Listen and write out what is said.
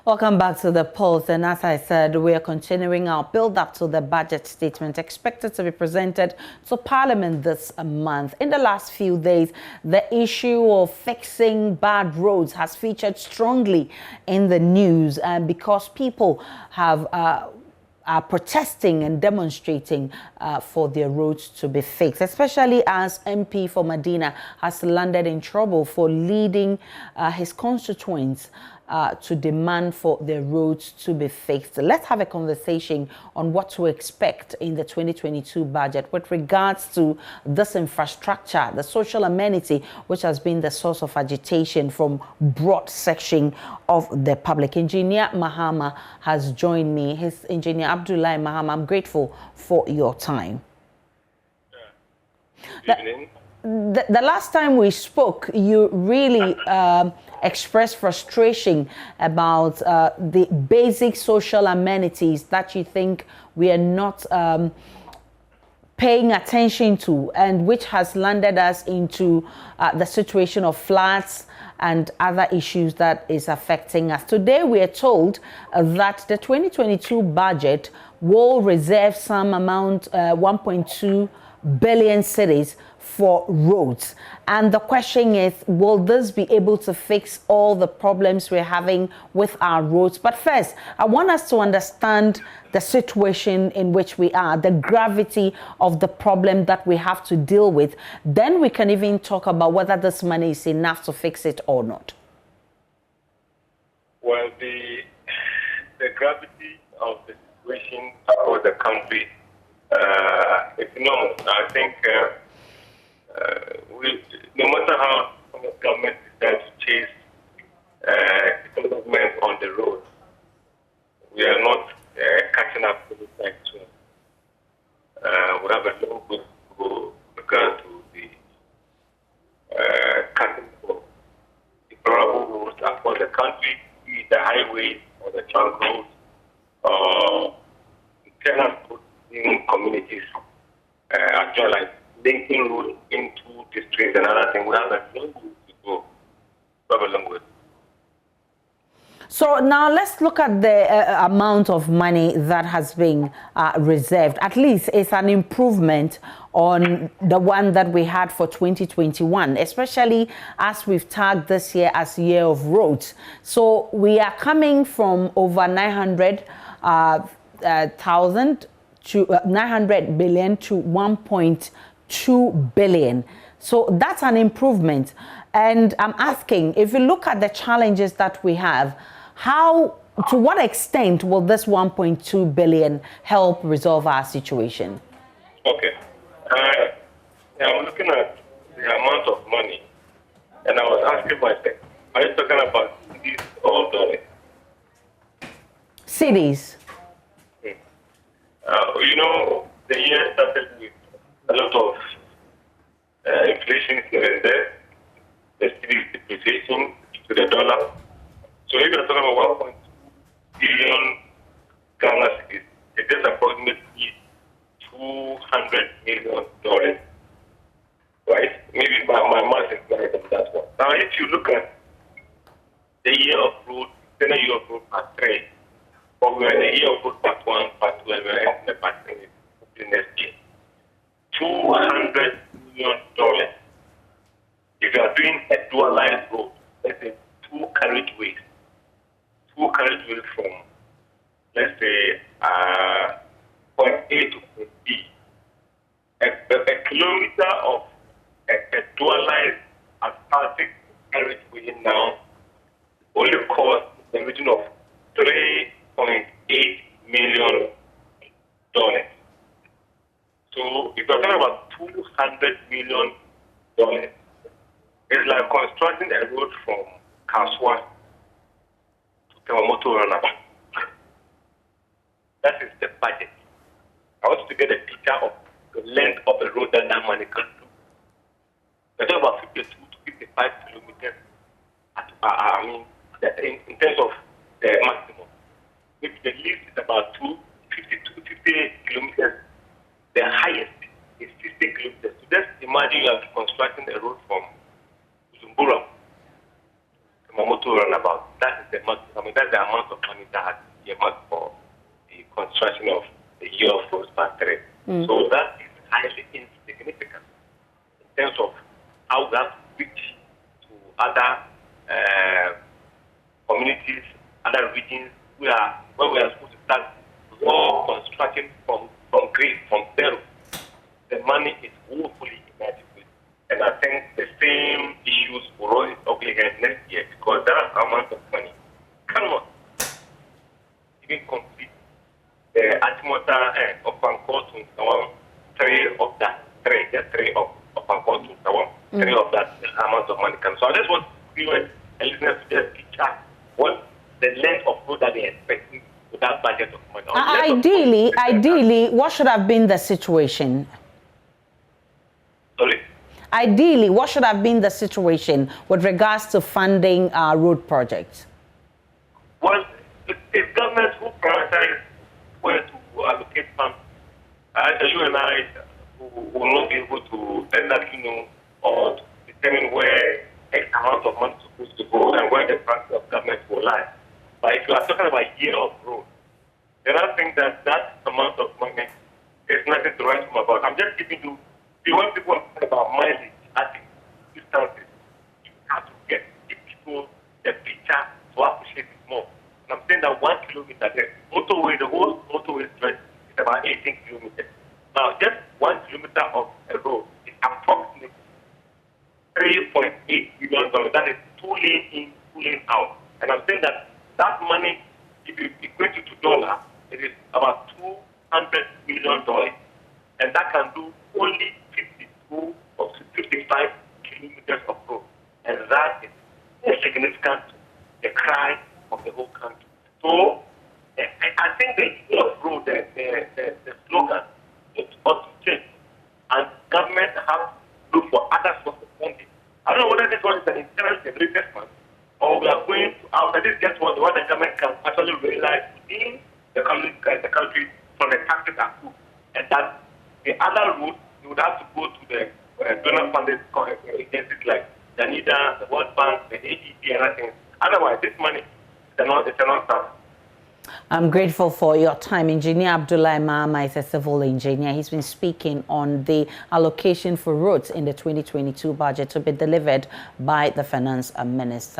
Welcome back to the Pulse. And as I said, we are continuing our build-up to the budget statement expected to be presented to Parliament this month. In the last few days, the issue of fixing bad roads has featured strongly in the news because people have are protesting and demonstrating for their roads to be fixed, especially as MP for Medina has landed in trouble for leading his constituents to demand for their roads to be fixed. Let's have a conversation on what to expect in the 2022 budget with regards to this infrastructure, the social amenity, which has been the source of agitation from broad section of the public. Engineer Mahama has joined me. His Engineer Abdullahi Mahama, I'm grateful for your time. Good evening. The last time we spoke, you really expressed frustration about the basic social amenities that you think we are not paying attention to, and which has landed us into the situation of floods and other issues that is affecting us. Today, we are told that the 2022 budget will reserve some amount, 1.2 billion cedis for roads. And the question is, will this be able to fix all the problems we're having with our roads? But first, I want us to understand the situation in which we are, the gravity of the problem that we have to deal with. Then we can even talk about whether this money is enough to fix it or not. Well, the gravity of the situation across the country is enormous. I think no matter how the government decides to chase development on the road, we are not catching up with the time soon. We have a long way to go regard to the cutting of deplorable roads across the country, be it the highways or the trunk roads, or internal roads in communities, as well as linking roads into districts and other things. We have a long way to go. We have a long way. So now let's look at the amount of money that has been reserved. At least it's an improvement on the one that we had for 2021, especially as we've tagged this year as Year of Roads. So we are coming from over 900 billion to 1.2 billion. So that's an improvement. And I'm asking, if you look at the challenges that we have, to what extent will this 1.2 billion help resolve our situation? Okay. I'm looking at the amount of money, and I was asking myself, are you talking about cities or dollars? Cities. You know, the year started with a lot of inflation here and there, the city depreciation to the dollar. So if you're talking about 1.2 billion Ghana cedis, it is approximately $200 million. Right? Maybe my math is right on that one. Now, if you look at the year of road, then a year of road part 3, but we're in the year of road part 1, part 2, and we're in the part 3 next year. $200 million. If you are doing a dualized road, let's say two carriageways from, let's say, point A to point B, a kilometer of a dualized asphaltic carriageway now only costs the region of $3.8 million. So if you're talking about $200 million, it's like constructing a road from Kaswa to Kamamoto Runabout. That is the budget. I want you to get a picture of the length of the road that money can do. We're talking about 52 to 55 kilometers in terms of the maximum. If the least is about 50 kilometers, the highest is 50 kilometers. So just imagine you are constructing a road from Zumbura to Kamamoto Runabout. That is the maximum. That's the amount of So that is highly insignificant in terms of how we have to reach to other communities, other regions where we are supposed to start raw construction from zero. The money is woefully inadequate. And I think the same issues will rise up again next year because that amount of money cannot even complete the Atmota and of Pankotun, three of Pankotun, three of that amount of money can. So I just want viewers and listeners to just picture what the length of road that they are expecting with that budget of money. Ideally, what should have been the situation? Sorry? Ideally, what should have been the situation with regards to funding road projects? Well, it's governments who prioritize where to allocate funds. You and I will not be able to exactly know or to determine where X amount of money is supposed to go and where the priority of government will lie. But if you are talking about a year of road, then I think that amount of money is nothing to write home about. I'm just giving you, when people are talking about mileage, I think distances, you have to get the people the picture to appreciate it more. And I'm saying that 1 kilometer, the motorway, the whole motorway stretch is about 18 kilometers. Now, just 1 kilometer of a road is approximately $3.8 billion. That is 2 lane in, 2 lane out. And I'm saying that money, if you equate it to dollar, it is about $200 million. And that can do only 52 or 55 kilometers of road. And that is insignificant to the cry of the whole country. So I think the issue of road, the slogan, is ought to change. And government have to look for other sources of funding. I don't know whether this one is an internal generated fund or we are going to after this just what the government can actually realize within the country from the taxes approved. And that the other route, you would have to go to the donor funded agencies like Janida, the World Bank, the ADB, and other things. Otherwise, this money is not done. I'm grateful for your time. Engineer Abdullahi Mahama is a civil engineer. He's been speaking on the allocation for roads in the 2022 budget to be delivered by the Finance Minister.